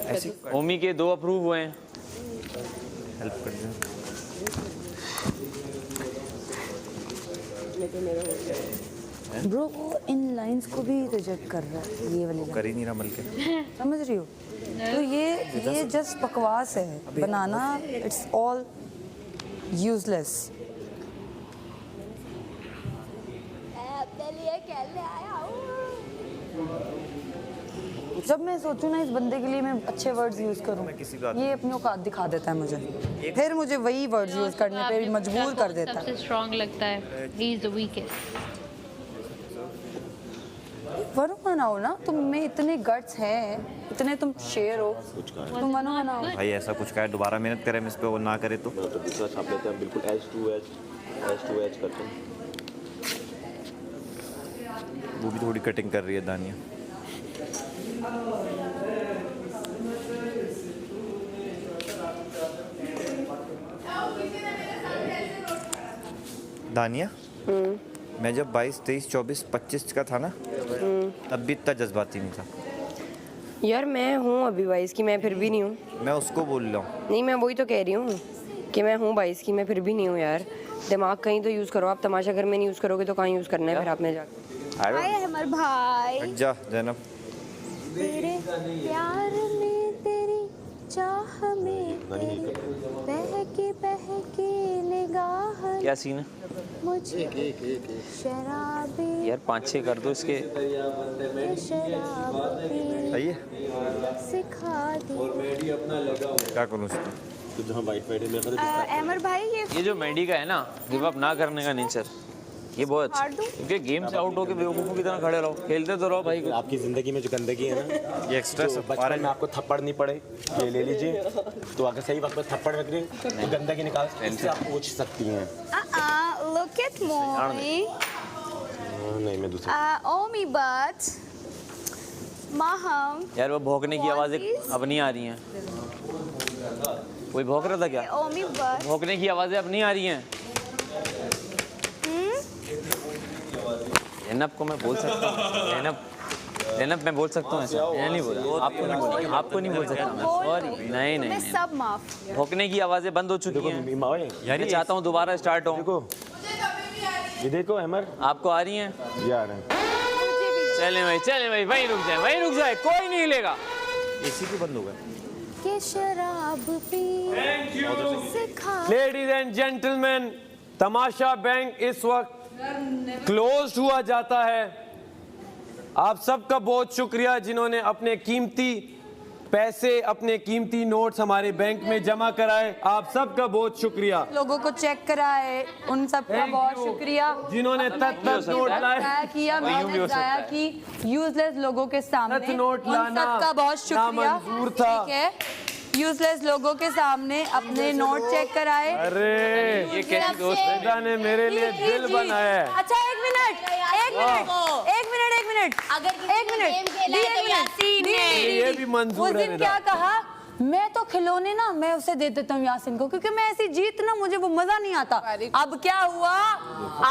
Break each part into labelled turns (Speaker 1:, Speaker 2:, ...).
Speaker 1: ऐसी
Speaker 2: ओमी के 2 अप्रूव हुए हैं।
Speaker 1: हेल्प कर दो।
Speaker 3: ब्रो वो इन लाइंस को भी रिजेक्ट कर रहा है, ये वाली
Speaker 1: कर ही नहीं रहा मल के।
Speaker 3: समझ रही हो? तो ये जस्ट बकवास है बनाना, इट्स ऑल यूजलेस। जब मैं सोचूं ना इस बंदे के लिए मैं अच्छे वर्ड्स यूज करूं, ये अपनी औकात दिखा देता है मुझे, फिर मुझे वही वर्ड्स यूज करने पे मजबूर कर देता है।
Speaker 4: सबसे स्ट्रांग लगता है, ही इज द वीकेस्ट।
Speaker 3: वनो बनाओ ना, तुम में इतने गट्स हैं, इतने तुम शेर हो, तुम वनो बनाओ।
Speaker 1: भाई ऐसा कुछ का है, दोबारा मेहनत करें हम इस पे, वो ना करे तो
Speaker 5: दूसरा छाप लेते हैं बिल्कुल H2H करते हैं।
Speaker 1: वो भी थोड़ी कटिंग कर रही है दानिया। दानिया, मैं जब 22, 23, 24, 25 का था ना, तब भी इतना जज्बाती नहीं था।
Speaker 6: यार मैं हूँ अभी 22 की, मैं फिर भी नहीं हूँ।
Speaker 1: मैं उसको बोल रहा हूँ।
Speaker 6: नहीं, मैं वही तो कह रही हूँ कि मैं हूँ 22 की, मैं फिर भी नहीं हूँ। यार दिमाग कहीं तो यूज़ करो आप, तमाशा घर में नहीं यूज़ करोगे तो कहाँ यूज़ करना है फिर आपने जाकर।
Speaker 7: हाय अमर भाई,
Speaker 1: हट जा जैनब।
Speaker 7: तेरे प्यार में तेरी चाह में तेरी बहकी निगाह
Speaker 2: क्या सीन है
Speaker 7: मुझे शराबी
Speaker 2: यार? 5-6 कर दो इसके।
Speaker 7: शराब
Speaker 1: आइए
Speaker 7: सिखा दी।
Speaker 1: क्या करूँ उसको?
Speaker 5: तो जहाँ वाइट वाइट में अगर
Speaker 7: अमर भाई
Speaker 2: ये जो मेंडी का है ना, गिव अप ना करने का नेचर, ये बहुत अच्छा
Speaker 7: फाड़ दूं?
Speaker 2: है। क्योंकि गेम से आउट होके बेवकूफ़ों की तरह खड़े रहो, खेलते तो रहो भाई।
Speaker 5: आपकी जिंदगी में जो गंदगी है ना,
Speaker 1: ये एक्स्ट्रा
Speaker 5: तो बचपन में आपको थप्पड़ नहीं पड़े, ये ले लीजिए, तो अगर सही वक्त पे थप्पड़ लग रही तो गंदगी निकाल इससे आप पूछ सकती हैं।
Speaker 7: look at mommy.
Speaker 5: नहीं मैं दूसरा
Speaker 7: Omi but Maham.
Speaker 2: यार वो भौंकने की आवाज़ें अब नहीं आ रही हैं। कोई भौंक रहा था क्या?
Speaker 7: Omi but
Speaker 2: भौंकने की आवाज़ें अब नहीं आ रही हैं। जैनब को मैं बोल सकता हूँ, जैनब मैं बोल सकता हूँ ऐसा? मैं नहीं बोला, आपको नहीं बोल सकता मैं, सॉरी। नहीं
Speaker 7: मैं
Speaker 2: नहीं,
Speaker 7: सब माफ।
Speaker 2: भौंकने की आवाज़ें बंद हो चुकी हैं। यार मैं चाहता हूँ दोबारा स्टार्ट हो।
Speaker 5: देखो ये देखो अमर,
Speaker 2: आपको आ रही हैं?
Speaker 5: ये आ रहे हैं।
Speaker 2: चले भाई वहीं रुक जाए, कोई नहीं हिलेगा।
Speaker 1: एसी क्यों बंद हो गया?
Speaker 7: के शराब पी सिखा।
Speaker 8: Ladies and gentleman, Tamasha bank इस वक्त क्लोज हुआ जाता है। आप सबका बहुत शुक्रिया जिन्होंने अपने कीमती पैसे, अपने कीमती नोट्स हमारे बैंक में जमा कराए। आप सबका बहुत शुक्रिया।
Speaker 3: लोगों को चेक कराए, उन सबका बहुत शुक्रिया
Speaker 8: जिन्होंने तत्त नोट लाए,
Speaker 3: जाया किया, मेहनत जाया की यूजलेस लोगों के सामने,
Speaker 8: तत्त नोट
Speaker 3: उन
Speaker 8: लाना
Speaker 3: सबका बहुत शुक्रिया।
Speaker 8: नामंजूर था।
Speaker 3: ठीक है, यूजलेस लोगों के सामने अपने नोट चेक कराए।
Speaker 8: अरे
Speaker 2: ये कैसी दोस्त है?
Speaker 8: खुदा ने मेरे लिए दिल बनाया है।
Speaker 3: अच्छा एक मिनट
Speaker 8: ये भी
Speaker 3: उस
Speaker 8: मंजूर है।
Speaker 3: दिन क्या कहा, मैं तो खिलौने ना मैं उसे दे देता हूँ यासिन को, क्योंकि मैं ऐसी जीत ना मुझे वो मजा नहीं आता। अब क्या हुआ,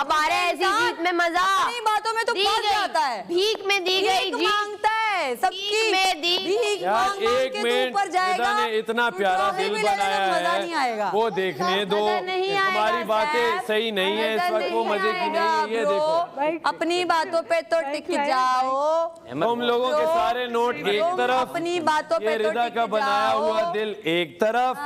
Speaker 6: अब आ रहा है ऐसी जीत में मजा।
Speaker 3: अपनी बातों में तो
Speaker 6: दी
Speaker 3: फंस
Speaker 6: गई,
Speaker 3: जाता है,
Speaker 6: भीख में दी गई
Speaker 3: भीख
Speaker 6: जीत।
Speaker 3: मांगता है सबकी,
Speaker 6: भीख में दी।
Speaker 3: भीख
Speaker 8: यार
Speaker 3: मांग मांग
Speaker 8: एक
Speaker 3: के तू
Speaker 8: मिनट,
Speaker 3: ऊपर जाएगा,
Speaker 8: खुदा ने इतना
Speaker 3: तू
Speaker 8: प्यारा
Speaker 3: ट्रॉफी
Speaker 8: दिल
Speaker 3: भी लेने में
Speaker 8: बनाया
Speaker 3: मजा नहीं आएगा।
Speaker 8: है, वो देखने दो।
Speaker 3: मजा नहीं आएगा,
Speaker 8: हमारी बातें
Speaker 3: सैफ।
Speaker 8: सही नहीं है इस वक्त, वो
Speaker 3: मजा
Speaker 8: मजे की नहीं है।
Speaker 3: आएगा,
Speaker 8: ये
Speaker 3: ब्रो।
Speaker 8: देखो
Speaker 3: अपनी बातों पे तो टिक जाओ।
Speaker 8: तुम लोगों के सारे नोट एक
Speaker 3: तुम
Speaker 8: तरफ,
Speaker 3: अपनी बातों पे
Speaker 8: ये
Speaker 3: तो
Speaker 8: रिदा
Speaker 3: टिक
Speaker 8: का बनाया
Speaker 3: जाओ।
Speaker 8: हुआ दिल एक तरफ।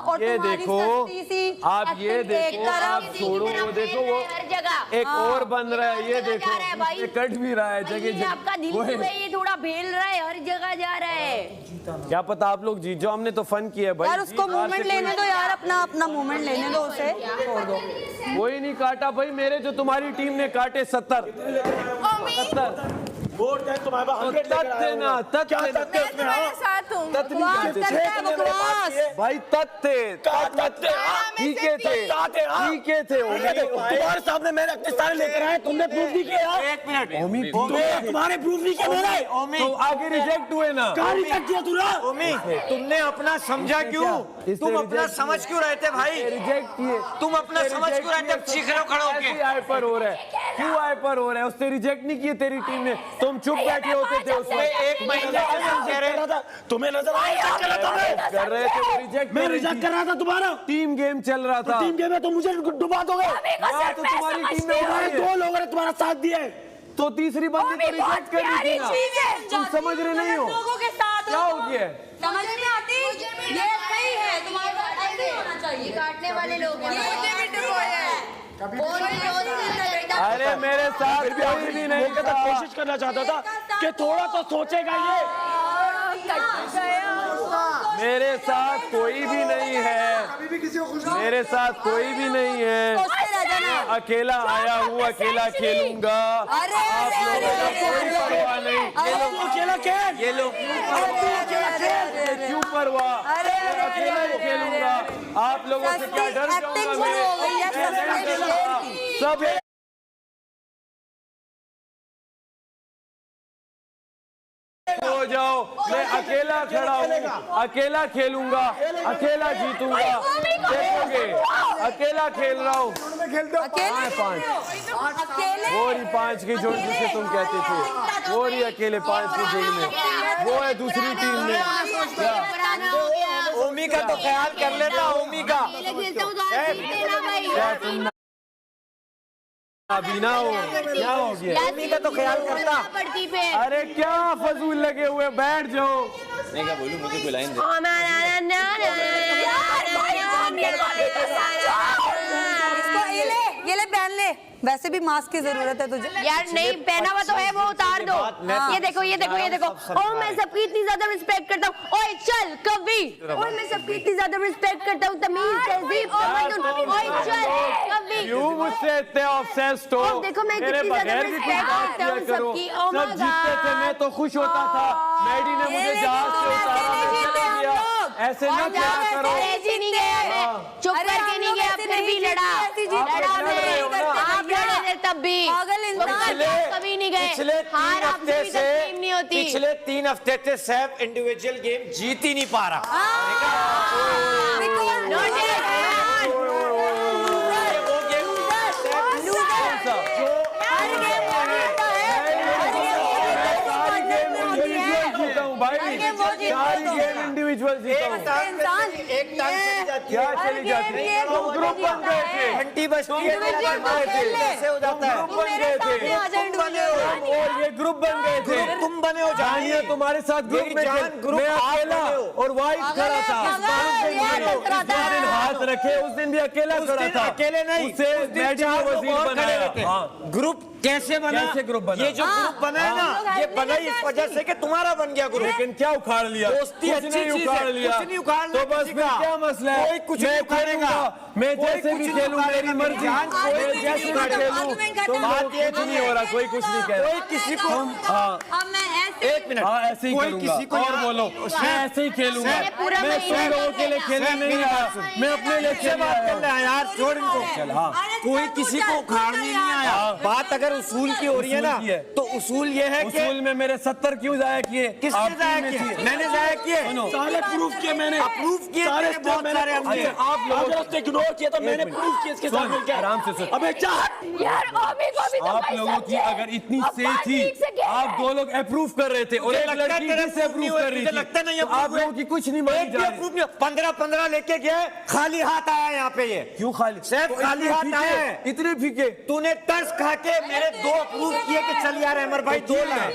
Speaker 3: और
Speaker 8: ये
Speaker 3: तुम्हारी
Speaker 8: देखो,
Speaker 3: सस्ती सी
Speaker 8: आप ये
Speaker 3: acting एक
Speaker 8: देखो,
Speaker 3: तरफ।
Speaker 8: आप छोड़ो, वो देखो वो
Speaker 6: हर जगह
Speaker 8: एक और बन रहा है। ये देखो
Speaker 6: जा रहा है भाई।
Speaker 8: ये कट भी रहा है जगह
Speaker 6: ये
Speaker 8: जगह।
Speaker 6: आपका दिल
Speaker 8: वो
Speaker 6: जो है ये थोड़ा भेल रहा है, हर जगह जा रहा है।
Speaker 8: क्या पता आप लोग जीत जाओ, हमने तो फन किया है भाई।
Speaker 3: यार उसको
Speaker 8: जीत हार
Speaker 3: मूवमेंट
Speaker 8: से
Speaker 3: लेने दो यार, अपना अपना मूवमेंट लेने दो उसे, छोड़ दो।
Speaker 8: कोई नहीं काटा भाई, मेरे जो तुम्हारी टीम ने काटे 70।
Speaker 5: वोट है तुम्हारे पास 100 लेकर आए हो।
Speaker 8: ना तथ्य
Speaker 5: क्या तथ्य है उसमें? हाँ?
Speaker 7: साथ हूँ।
Speaker 8: तथ्य
Speaker 3: बकवास
Speaker 8: नहीं
Speaker 3: करता है, बकवास।
Speaker 8: भाई तथ्य ठीक है थे
Speaker 5: तुम्हारे सामने मैंने अपने सारे लेकर आए, तुमने प्रूफ नहीं किया।
Speaker 8: एक मिनट ओमी
Speaker 5: तुम्हारे प्रूफ नहीं किया मैंने।
Speaker 8: तो आगे रिजेक्ट हुए ना।
Speaker 5: कहाँ रिजेक्ट किया तूने?
Speaker 9: तुमने अपना समझा क्यों? तुम अपना समझ क्यों रहे थे भाई?
Speaker 8: रिजेक्ट किए
Speaker 9: तुम अपना समझ क्यों रहे थे? अब चीख रहे हो खड़े होके।
Speaker 8: हाइपर हो रहा है, क्यों हाइपर हो रहा है? उससे रिजेक्ट नहीं किए तेरी टीम ने, तुम चुप बैठे होते थे उसमें।
Speaker 9: एक महीने से हम कह रहे हैं,
Speaker 5: तुम्हें नजर आया चेक कर रहा था
Speaker 8: कर रहे थे वो रिजेक्ट
Speaker 5: मैं रिजेक्ट कर रहा था तुम्हारा
Speaker 8: टीम गेम चल रहा था
Speaker 5: टीम गेम में तो मुझे डुबा दोगे
Speaker 8: हाँ, तो तुम्हारी टीम में
Speaker 5: तुम्हारे दो लोगों ने तुम्हारा साथ दिया है
Speaker 8: तो तीसरी बंदी तो रिजेक्ट कर दी थी ना तुम समझ रहे नहीं हो
Speaker 3: लोगों के साथ
Speaker 8: क्या हो गया
Speaker 3: समझ नहीं आती ये सही है तुम्हारे साथ ऐसे ही होना चाहिए
Speaker 7: काटने वाले लोग हैं
Speaker 8: अरे मेरे साथ कोई भी नहीं
Speaker 5: वो कहता कोशिश करना चाहता था कि थोड़ा तो सोचेगा ये
Speaker 8: मेरे साथ कोई भी नहीं है मेरे साथ कोई भी नहीं है अकेला आया हूँ अकेला खेलूंगा आप लोगों का कोई परवाह नहीं
Speaker 5: अकेला खेल
Speaker 1: ये लो
Speaker 8: क्यों परवाह अकेला ही खेलूंगा आप लोगों से क्या डर जाऊंगा मैं सब हो जाओ मैं अकेला खड़ा हूँ अकेला खेलूंगा अकेला जीतूंगा देखोगे अकेला खेल रहा हूँ वो रही 5 की जोड़ जिसे तुम कहते थे वो रही अकेले 5 की जोड़ में वो है दूसरी टीम में
Speaker 9: ओमी का तो ख्याल कर लेता ओमी का
Speaker 8: क्या तुम अभी ना हो क्या हो गया
Speaker 9: ओमी का तो ख्याल करता
Speaker 8: अरे क्या फजूल लगे हुए बैठ जाओ
Speaker 2: मैं क्या बोलूं मुझे कोई लाइन दे
Speaker 3: ये ले पहन ले वैसे भी मास्क की जरूरत है तुझे
Speaker 6: यार नहीं पहना हुआ तो है वो उतार दो ये देखो ये देखो ये देखो ओ मैं सबकी इतनी ज्यादा रिस्पेक्ट करता हूँ ओए चल कभी ओए मैं सबकी इतनी ज्यादा रिस्पेक्ट करता हूँ तमीज तहजीब ओए चल कभी
Speaker 8: क्यों मुझसे इतने ऑब्सेस्ड हो
Speaker 6: देखो मैं
Speaker 8: मेरे
Speaker 6: कितनी ज्यादा
Speaker 8: बगैर भी कुछ
Speaker 6: रिस्पेक्ट
Speaker 8: बात
Speaker 6: करता
Speaker 8: किया
Speaker 6: हूँ
Speaker 8: करो
Speaker 6: सबकी ओ माय
Speaker 8: सब जीतते थे मैं तो खुश होता था मैडी ने मुझे जहाज से उतारा मैं चले गया ऐसे न क्या करो
Speaker 6: ऐसे नहीं गए चुप करके नहीं गए अपने भी लड़ा आप लड़े थे तब भी कभी नहीं गए
Speaker 9: पिछले
Speaker 6: हार
Speaker 9: 3
Speaker 6: आपसे
Speaker 9: हफ्ते
Speaker 6: भी
Speaker 9: से
Speaker 6: तस्लीम नहीं होती
Speaker 9: पिछले 3 हफ्ते से सैफ इंडिविजुअल गेम जीत ही नहीं पा रहा वो गेम
Speaker 8: जीता हूँ भाई सारी गेम इंडिविजुअल जीता हूँ क्या चली जाती तुम ग्रुप बन गए थे
Speaker 9: घंटी बजती है कैसे हो जाता है
Speaker 8: ग्रुप बन गए थे और ये ग्रुप बन गए थे
Speaker 9: तुम बने हो
Speaker 8: जानिए तुम्हारे साथ ग्रुप में थे मैं अकेला और वाइस खड़ा था जिस दिन हाथ रखे उस दिन भी अकेला खड़ा था
Speaker 9: अकेले नहीं
Speaker 8: उसे मैडी ने वजीर बनाया
Speaker 9: ग्रुप कैसे बना
Speaker 8: कैसे ग्रुप बना
Speaker 9: ये जो ग्रुप बना है ना ये बना इस वजह से कि तुम्हारा बन गया ग्रुप
Speaker 8: लेकिन क्या उखाड़ लिया
Speaker 9: दोस्ती
Speaker 8: कुछ
Speaker 9: अच्छी
Speaker 8: नहीं
Speaker 9: चीज
Speaker 8: उखाड़
Speaker 9: है,
Speaker 8: लिया
Speaker 9: कुछ नहीं उखाड़ना
Speaker 8: तो बस
Speaker 9: किसी
Speaker 8: फिर
Speaker 9: का।
Speaker 8: क्या मसला है
Speaker 9: कोई कुछ
Speaker 8: मैं
Speaker 9: नहीं उखाड़ेगा।
Speaker 8: खेलूंगा मैं
Speaker 9: कोई
Speaker 8: जैसे
Speaker 9: कुछ
Speaker 8: भी
Speaker 9: नहीं
Speaker 8: खेलूं मेरी
Speaker 9: उखाड़ेगा।
Speaker 8: मर्जी
Speaker 9: कोई
Speaker 8: मैं
Speaker 9: कुछ
Speaker 8: जैसे
Speaker 9: नहीं
Speaker 8: भी
Speaker 9: उखाड़ेगा।
Speaker 8: खेलूं तो
Speaker 9: बात ये
Speaker 8: कुछ नहीं हो रहा कोई कुछ नहीं कह रहा
Speaker 9: कोई किसी को एक मिनट
Speaker 8: हाँ ऐसे ही
Speaker 9: कोई
Speaker 8: करूंगा
Speaker 9: किसी को
Speaker 8: और
Speaker 9: यहाँ-
Speaker 8: बोलो मैं ऐसे ही खेलूंगा
Speaker 6: पूरा
Speaker 8: मैं
Speaker 6: महीना
Speaker 8: 100 लोगों के लिए खेलने नहीं आया मैं अपने लिए
Speaker 9: से
Speaker 8: खेलने
Speaker 9: बात
Speaker 8: आया
Speaker 9: कर
Speaker 8: हूं।
Speaker 9: रहे हैं यार छोड़ इनको
Speaker 8: चल हाँ
Speaker 9: कोई किसी को उखाड़ने नहीं आया बात अगर उसूल की हो रही है ना
Speaker 8: उसूल की है।
Speaker 9: तो उसूल ये है कि
Speaker 8: उसूल में मेरे 70 क्यों जाया किए
Speaker 9: किसने
Speaker 8: आप
Speaker 9: जाया
Speaker 8: टीम में
Speaker 9: किए
Speaker 8: थी।
Speaker 9: मैंने जाया किए
Speaker 5: सारे प्रूफ किए मैंने
Speaker 9: अप्रूव किए
Speaker 5: सारे
Speaker 9: तेरे बहुत
Speaker 5: मैंने
Speaker 9: सारे हमने
Speaker 8: अच्छा, आप लोगों
Speaker 5: अगर उसने इग्नोर किया तो मैंने
Speaker 8: मिनट।
Speaker 5: प्रूफ किया इसके साथ
Speaker 8: सुन,
Speaker 5: मिलकर
Speaker 8: आराम से सुन।
Speaker 5: अबे चाह
Speaker 6: यार अभी को भी तो
Speaker 8: आप
Speaker 6: भाई
Speaker 8: लोगों की
Speaker 6: समझे।
Speaker 8: अगर इतनी
Speaker 6: अब
Speaker 8: से
Speaker 6: बात
Speaker 8: थी
Speaker 6: ठीक से कह
Speaker 8: आप
Speaker 6: रहे
Speaker 8: दो लोग अप्रूव कर रहे थे और
Speaker 9: मुझे
Speaker 8: एक
Speaker 9: लगता है
Speaker 8: लड़की
Speaker 9: तेरे
Speaker 8: से
Speaker 9: approve नहीं
Speaker 8: अप्रूव
Speaker 9: हुए,
Speaker 8: कर रही
Speaker 9: मुझे
Speaker 8: थी
Speaker 9: लगता नहीं
Speaker 8: तो
Speaker 9: approve
Speaker 8: आप
Speaker 9: हुए।
Speaker 8: लोगों की कुछ नहीं मानी जा रही
Speaker 9: 15 लेके गया खाली हाथ आया यहाँ पे ये
Speaker 8: क्यों खाली
Speaker 9: सिर्फ खाली हाथ आया है
Speaker 8: इतने फीके
Speaker 9: तूने तर्स खा के मेरे 2 अप्रूव किए कि चल यार अमर भाई 2 लाए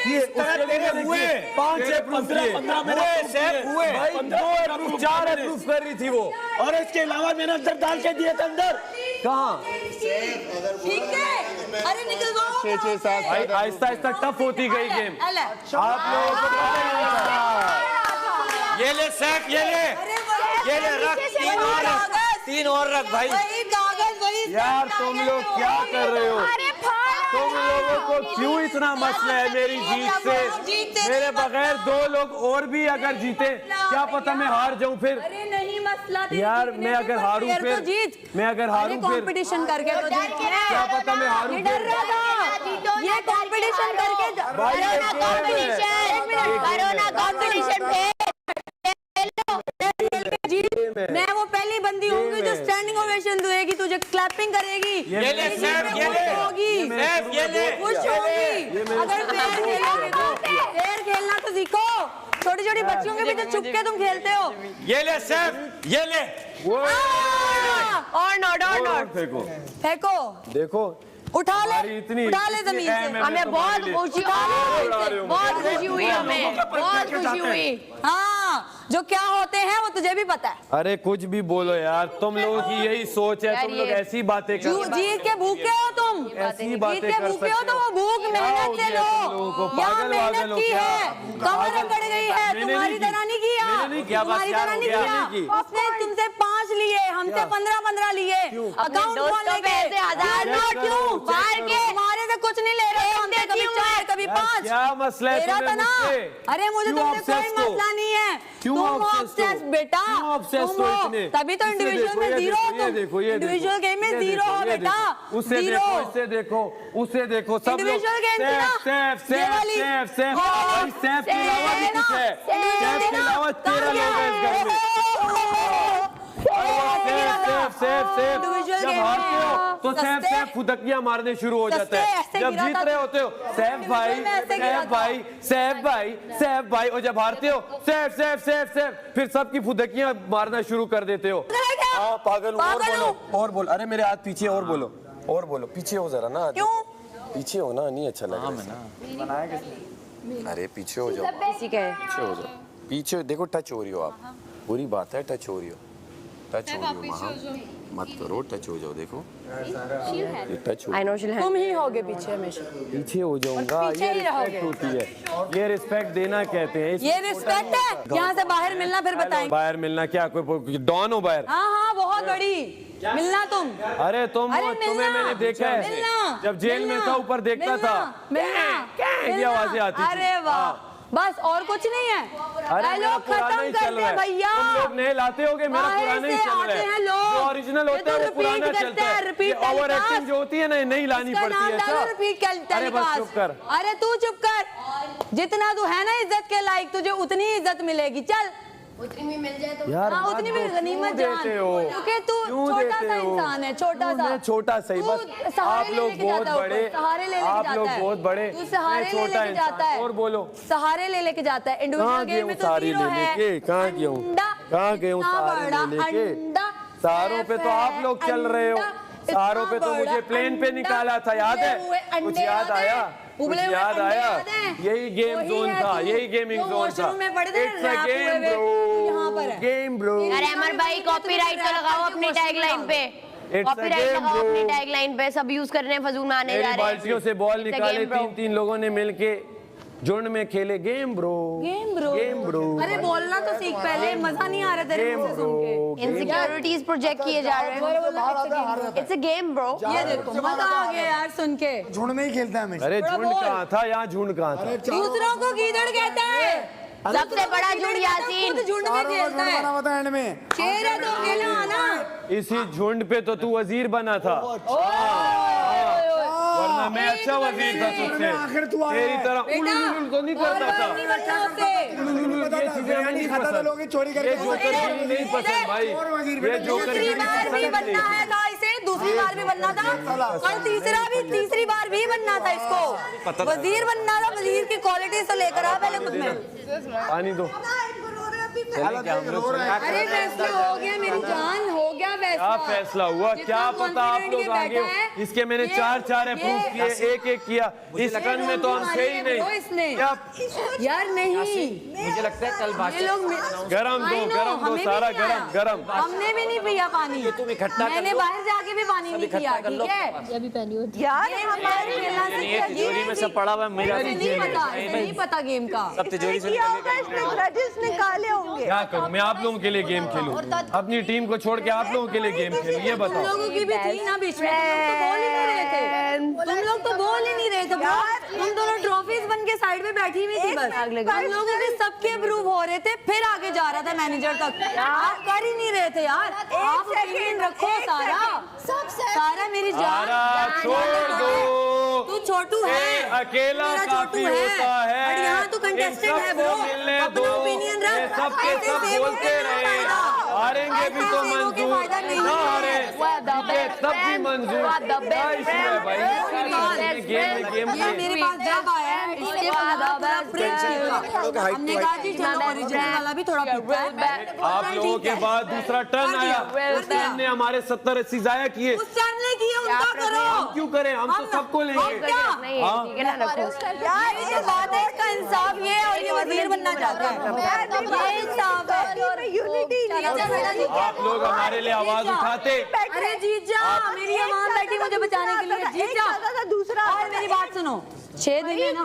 Speaker 8: ये
Speaker 9: इस तरह तेरे हुए
Speaker 8: 5 अप्रूव किए
Speaker 9: 15 सेफ हुए
Speaker 8: भाई 2 अप्रूव 4 अप्रूव कर रही थी वो
Speaker 5: और इसके अलावा मैंने अंदर डाल के दिए थे अंदर
Speaker 8: कहाँ
Speaker 3: ठीक है अरे निकलवाओ
Speaker 8: 6 7 भाई आहिस्ता आहिस्ता टफ होती गई गेम आप लोगों को पता नहीं था
Speaker 9: ये ले सैफ ये ले रख 3 और रख भाई
Speaker 3: वही कागज वही
Speaker 8: यार तुम लोग क्या कर रहे हो तुम लोगों को क्यों इतना मसला है मेरी जीत से मेरे बगैर 2 लोग और भी अगर जीते क्या पता मैं हार जाऊं फिर
Speaker 3: अरे नहीं मसला
Speaker 8: यार मैं अगर हारूं फिर
Speaker 3: जीत
Speaker 8: मैं अगर हारूं फिर
Speaker 3: कंपटीशन करके तो जीत
Speaker 8: क्या पता मैं हारूं
Speaker 3: ये डर रहा था ये कंपटीशन करके
Speaker 8: भाई ये
Speaker 6: कोरोना कंपटीशन
Speaker 3: मैं वो पहली बंदी होंगी जो स्टैंडिंग ओवेशन देगी तुझे क्लैपिंग करेगी
Speaker 9: ये ले सैफ ये ले
Speaker 3: होगी
Speaker 9: सैफ ये ले
Speaker 3: खुश होगी अगर फेयर खेलोगे तो फेयर खेलना तो सीखो छोटी छोटी बच्चियों के पीछे छुप के तुम खेलते हो।
Speaker 9: ये ले सैफ, ये ले।
Speaker 6: और नॉट और नॉट
Speaker 8: फेंको
Speaker 3: फेंको,
Speaker 8: देखो
Speaker 3: उठा
Speaker 8: हमारी
Speaker 3: ले,
Speaker 8: इतनी
Speaker 3: उठा ले जमीन से।
Speaker 6: हमें बहुत खुशी बहुत खुशी हुई, हमें बहुत खुशी हुई।
Speaker 3: हाँ, जो क्या होते हैं वो तुझे भी पता है।
Speaker 8: अरे कुछ भी बोलो यार, तुम लोगों की यही सोच है, तुम लोग ऐसी बातें कर
Speaker 3: जीत के भूखे हो तुम,
Speaker 8: ऐसी बातें
Speaker 3: जीत के
Speaker 8: कर
Speaker 3: भूखे हो तो वो भूख मेहनत से लो। यहाँ मेहनत की है, कमर अकड़ गई है, तुम्हारी तरह नहीं किया, तुम्हारी तरह नहीं किया। उसने तुमसे 5 लिए, हमसे 15 लिए, अकाउंट खोलने के 1000 नोट क्यों बाहर के, हमारे से कुछ नहीं ले रहे, हमसे कभी 4 कभी 5।
Speaker 8: क्या मसला है
Speaker 3: तेरा था ना? अरे मुझे तुमसे कोई मसला नहीं है, तुम ऑब्सेस्ड बेटा, तुम हो, तभी तो इंडिविजुअल में 0 हो तुम, इंडिविजुअल गेम में 0 हो बेटा,
Speaker 8: उसे देखो, इसे देखो, उसे देखो, सब लोग
Speaker 3: इंडिविजुअल गेम थी ना,
Speaker 8: सैफ के अलावा भी कुछ है, सैफ के अलावा 13 लोग हैं इस घर में। सैफ जब हारते हो तो सैफ फुदकियां मारने शुरू हो जाता है। जब जीत रहे होते हो सैफ भाई, और जब हारते हो सैफ, फिर सबकी फुदकियां मारना शुरू कर देते हो। पागल और बोलो, अरे मेरे हाथ पीछे और बोलो, पीछे हो जरा ना, पीछे हो ना, नहीं अच्छा लग रहा। अरे पीछे हो जाओ, पीछे देखो, टच हो रही हो आप, बुरी बात है, टच हो रही हो मत करो, टच हो जाओ, देखो टच हो,
Speaker 3: तुम ही होगे पीछे हमेशा,
Speaker 8: पीछे हो जाऊंगा, ये रिस्पेक्ट होती है, ये रिस्पेक्ट देना कहते हैं,
Speaker 3: ये रिस्पेक्ट है। यहाँ से बाहर मिलना फिर बताएंगे।
Speaker 8: बाहर मिलना क्या, कोई डॉन हो बाहर?
Speaker 3: हाँ, बहुत बड़ी मिलना तुम।
Speaker 8: अरे तुम्हें मैंने देखा है, जब जेल में था ऊपर देखता था, क्या आवाजें आती थी।
Speaker 3: अरे वाह, बस और कुछ नहीं है। डायलॉग खत्म कर दे भैया,
Speaker 8: तुम लोग नए लाते होगे, मेरा पुराना ही चल रहा है, जो ओरिजिनल होता है वो पुराना चलता है, ओवर एक्टिंग जो होती है ना नहीं लानी पड़ती है।
Speaker 3: रिपीट
Speaker 8: अरे बस चुप कर,
Speaker 3: अरे तू चुप कर, जितना तू है ना इज्जत के लायक, तुझे उतनी इज्जत मिलेगी। चल
Speaker 6: उतनी भी मिल जाए तो
Speaker 8: यार,
Speaker 3: उतनी भी गनीमत जान, क्योंकि तू छोटा सा इंसान है,
Speaker 8: छोटा सही, बस आप लोग बहुत बड़े, आप लोग बहुत बड़े,
Speaker 3: तू सहारे ले लेके जाता है,
Speaker 8: और बोलो,
Speaker 3: सहारे ले लेके जाता है। इंडिविजुअल गेम में तो 0 है,
Speaker 8: कहाँ गया हूँ सहारे लेके, सहारों पे तो आप लोग चल रहे हो, सहारों पे तो मुझे प्लेन पे निकाला था, याद है? कुछ याद आया? यही गेम जोन था, यही गेमिंग जोन था। इट्स अ गेम ब्रो,
Speaker 6: अरे अमर भाई कॉपीराइट तो लगाओ अपनी टैगलाइन पे, कॉपीराइट लगाओ अपनी टैगलाइन पे, सब यूज कर रहे हैं, फजूल में आने जा रहे हैं।
Speaker 8: बाल्टियों से बॉल निकाले, 3 लोगों ने मिलके झुंड में खेले, गेम ब्रो।
Speaker 3: अरे बोलना तो सीख पहले, मजा नहीं आ रहा तेरे मुंह से सुन के।
Speaker 6: इनसिक्योरिटीज प्रोजेक्ट किए जा रहे हैं, इट्स अ गेम ब्रो।
Speaker 3: ये देखो मजा आ गया यार सुन के।
Speaker 9: झुंड में ही खेलता है हमेशा।
Speaker 8: अरे झुंड कहाँ था, यहाँ झुंड कहाँ था?
Speaker 3: दूसरों को गीदड़ कहता है,
Speaker 6: सबसे बड़ा झुंड यासीन,
Speaker 3: खुद झुंड में खेलता है, शेर है तो अकेला आना।
Speaker 8: इसी झुंड पे तो तू वजीर बना था, वरना मैं अच्छा वजीर था तुझसे, तेरी तरह उलूल तो नहीं करता था। ये चीजें हमें नहीं पसंद, ये जोकर नहीं पसंद भाई, ये जोकर
Speaker 3: दूसरी बार भी बनना है था इसे, दूसरी बार भी बनना था, और तीसरी बार भी बनना था इसको, वजीर बनना था। वजीर की क्वालिटी तो लेकर आ पहले खुद में।
Speaker 8: पानी दो।
Speaker 3: अरे फैसला हो गया मेरी जान, हो गया फैसला।
Speaker 8: क्या फैसला हुआ, क्या पता आप लोग आगे हो। इसके मैंने 4 अप्रूव किए, एक किया, इस कन में तो हम थे ही नहीं।
Speaker 3: यार नहीं,
Speaker 9: मुझे लगता है कल बात
Speaker 8: गरम दो सारा गरम।
Speaker 3: हमने भी नहीं पिया पानी,
Speaker 9: तुम इकट्ठा,
Speaker 3: मैंने बाहर जाके भी पानी नहीं पिया, ठीक है यार। हमारे खेलना से
Speaker 2: तिजोरी में सब पड़ा हुआ है, मेरा
Speaker 3: नहीं पता गेम का।
Speaker 2: सब तिजोरी से
Speaker 3: निकाले होंगे।
Speaker 8: क्या करूं मैं, आप लोगों के लिए गेम खेलूं, अपनी टीम को छोड़ के आप लोगों के लिए गेम खेलूं, ये बताओ।
Speaker 3: तुम लोगों की भी थी ना बीच में, तुम लोग तो बोल ही नहीं रहे थे, तुम दोनों ट्रॉफीज बन के साइड में बैठी हुई थी बस। तुम लोगों के सबके अप्रूव हो रहे थे, फिर आगे जा रहा था मैनेजर तक, आप कर ही नहीं रहे थे यार। आप ओपिनियन रखो सारा मेरी जान,
Speaker 8: छोड़ दो,
Speaker 3: तू छोटू है,
Speaker 8: अकेला काफी होता है,
Speaker 3: यहाँ तू कंटेस्टेंट है ब्रो, अपना ओपिनियन रख,
Speaker 8: सबके सब बोलते रहे, हारेंगे भी तो मंजूर, ना हारे जीते तब भी मंजूर। क्या इशू है भाई? गेम
Speaker 3: मेरे पास जब आया है इसके बाद हमने कहा जी चलो ओरिजिनल वाला भी थोड़ा पीता है।
Speaker 8: आप लोगों के बाद दूसरा टर्न आया, उस टर्न ने हमारे 70-80 जाया किए।
Speaker 3: उस टर्न ने किए उनका करो।
Speaker 8: हम क्यों करें? हम तो सबको लेंगे।
Speaker 3: यार ये बात है, इसका इंसाफ ये है और ये वजीर बनना चाहता है, ये इंसाफ है।
Speaker 8: आप लोग हमारे लिए आवाज उठाते।
Speaker 3: अरे जीत जा, मेरी अमान बैठी मुझे बचाने के लिए, जीत जा। दूसरा और मेरी बात सुनो, 6 दिन है ना,